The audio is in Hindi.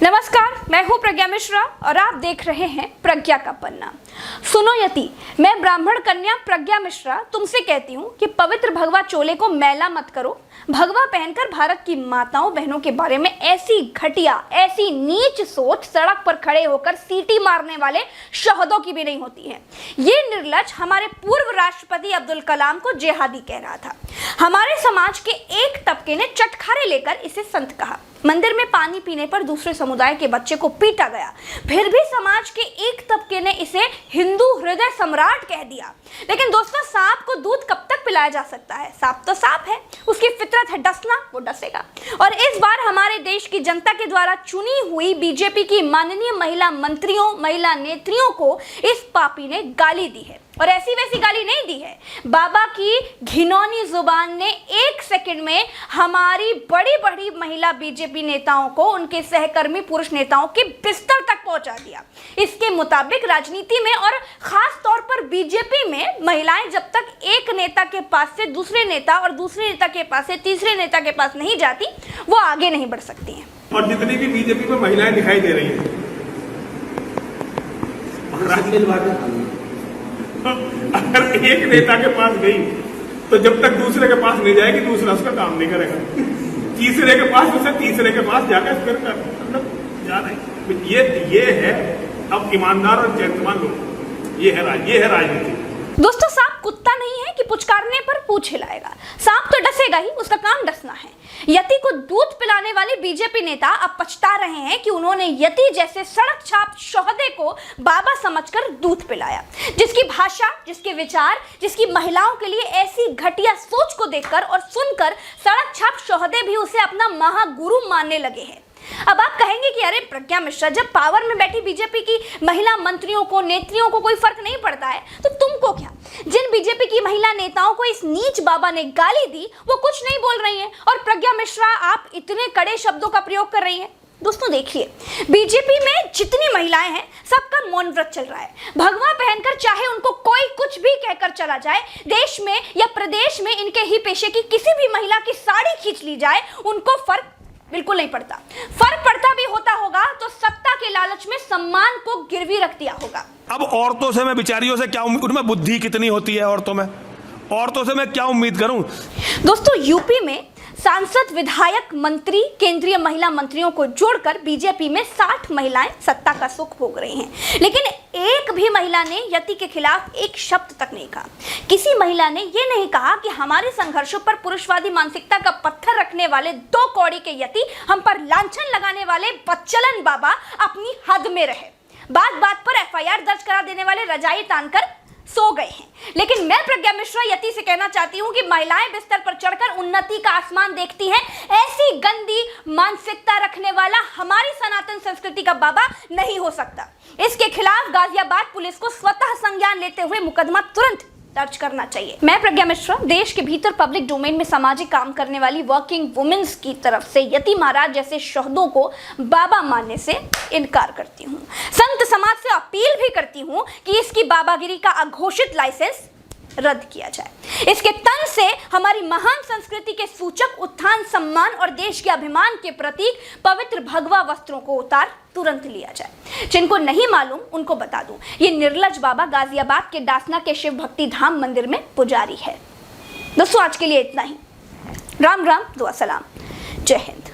नमस्कार, मैं हूं प्रज्ञा मिश्रा और आप देख रहे हैं प्रज्ञा का पन्ना। सुनो यति, मैं ब्राह्मण कन्या प्रज्ञा मिश्रा तुमसे कहती हूं कि पवित्र भगवा चोले को मैला मत करो। भगवा पहनकर भारत की माताओं बहनों के बारे में ऐसी घटिया, ऐसी नीच सोच सड़क पर खड़े होकर सीटी मारने वाले शहदों की भी नहीं होती है। ये निर्लज हमारे पूर्व राष्ट्रपति अब्दुल कलाम को जेहादी कह रहा था। हमारे समाज के एक तबके ने चटखारे लेकर इसे संत कहा। मंदिर में पानी पीने पर दूसरे समुदाय के बच्चे को पीटा गया, फिर भी समाज के एक तबके ने इसे हिंदू हृदय सम्राट कह दिया। लेकिन दोस्तों, सांप को दूध कब तक पिलाया जा सकता है? सांप तो सांप है, उसकी फितरत है डसना, वो डसेगा। और इस बार हमारे देश की जनता के द्वारा चुनी हुई बीजेपी की माननीय महिला मंत्रियों, महिला नेत्रियों को इस पापी ने गाली दी है। और ऐसी वैसी गाली नहीं दी है। बाबा की घिनौनी जुबान ने एक सेकंड में हमारी बड़ी बड़ी महिला बीजेपी नेताओं को उनके सहकर्मी पुरुष नेताओं के बिस्तर तक पहुंचा दिया। इसके मुताबिक राजनीति में और खास तौर पर बीजेपी में महिलाएं जब तक एक नेता के पास से दूसरे नेता और दूसरे नेता के पास से तीसरे नेता के पास नहीं जाती, वो आगे नहीं बढ़ सकती हैं। और जितनी भी बीजेपी में महिलाएं दिखाई दे रही हैं, अगर एक नेता के पास गई तो जब तक दूसरे के पास नहीं जाएगी, दूसरा उसका काम नहीं करेगा। तीसरे के पास, उसे तीसरे के पास जाकर फिर मतलब जा रहे। ये है अब ईमानदार और चैतमान लोग। ये है राजनीति। दोस्तों, सांप कुत्ता नहीं है कि पुचकारने पर पूंछ हिलाएगा। सांप तो डसेगा ही, उसका काम डसना है। यति को दूध पिलाने वाले बीजेपी नेता अब पछता रहे हैं कि उन्होंने यति जैसे सड़क छाप शोहदे को बाबा समझकर दूध पिलाया। जिसकी भाषा, जिसके विचार, जिसकी महिलाओं के लिए ऐसी घटिया सोच को देखकर और सुनकर सड़क छाप शोहदे भी उसे अपना महागुरु मानने लगे हैं। अब आप कहेंगे कि अरे प्रज्ञा मिश्रा, जब पावर में बैठी बीजेपी की महिला मंत्रियों को, नेत्रियों को कोई फर्क नहीं पड़ता है, तो तुमको क्या? जिन बीजेपी की महिला नेताओं को इस नीच बाबा ने गाली दी, वो कुछ नहीं बोल रही हैं, और प्रज्ञा मिश्रा आप इतने कड़े शब्दों का प्रयोग कर रही हैं। दोस्तों देखिए, बीजेपी में जितनी महिलाएं हैं, सबका मौन व्रत चल रहा है। भगवा पहनकर चाहे उनको कोई कुछ भी कहकर चला जाए, देश में या प्रदेश में इनके ही पेशे की किसी भी महिला की साड़ी खींच ली जाए, उनको फर्क बिल्कुल नहीं पड़ता। फर्क पड़ता भी होता होगा तो सत्ता के लालच में सम्मान को गिरवी रख दिया होगा। अब औरतों से मैं, बेचारियों से क्या उम्मीद? उनमें बुद्धि कितनी होती है औरतों से मैं क्या उम्मीद करूं? दोस्तों, यूपी में सांसद, विधायक, मंत्री, केंद्रीय महिला मंत्रियों को जोड़कर बीजेपी में 60 महिलाएं सत्ता का सुख भोग रही हैं। लेकिन एक भी महिला ने यति के खिलाफ एक शब्द तक नहीं कहा। किसी महिला ने यह नहीं कहा कि हमारे संघर्षों पर पुरुषवादी मानसिकता का पत्थर रखने वाले 2 कौड़ी के यति, हम पर लांछन लगाने वाले बच्चलन बाबा अपनी हद में रहे। बात बात पर FIR दर्ज करा देने वाले रजाई तानकर सो गए हैं। लेकिन मैं प्रज्ञा मिश्रा यति से कहना चाहती हूं कि महिलाएं बिस्तर पर चढ़कर उन्नति का आसमान देखती हैं। ऐसी गंदी मानसिकता रखने वाला हमारी सनातन संस्कृति का बाबा नहीं हो सकता। इसके खिलाफ गाजियाबाद पुलिस को स्वतः संज्ञान लेते हुए मुकदमा तुरंत दर्ज करना चाहिए। मैं प्रज्ञा मिश्रा देश के भीतर पब्लिक डोमेन में सामाजिक काम करने वाली वर्किंग वुमेन्स की तरफ से यति महाराज जैसे शहदों को बाबा मानने से इनकार करती हूँ। संत समाज से अपील भी करती हूँ कि इसकी बाबागिरी का अघोषित लाइसेंस रद्द किया जाए। इसके तन से हमारी महान संस्कृति के सूचक उत्थान, सम्मान और देश के अभिमान के प्रतीक पवित्र भगवा वस्त्रों को उतार तुरंत लिया जाए। जिनको नहीं मालूम उनको बता दूं, ये निर्लज बाबा गाजियाबाद के डासना के शिव भक्ति धाम मंदिर में पुजारी है। दोस्तों, आज के लिए इतना ही। राम राम, दुआ सलाम, जय हिंद।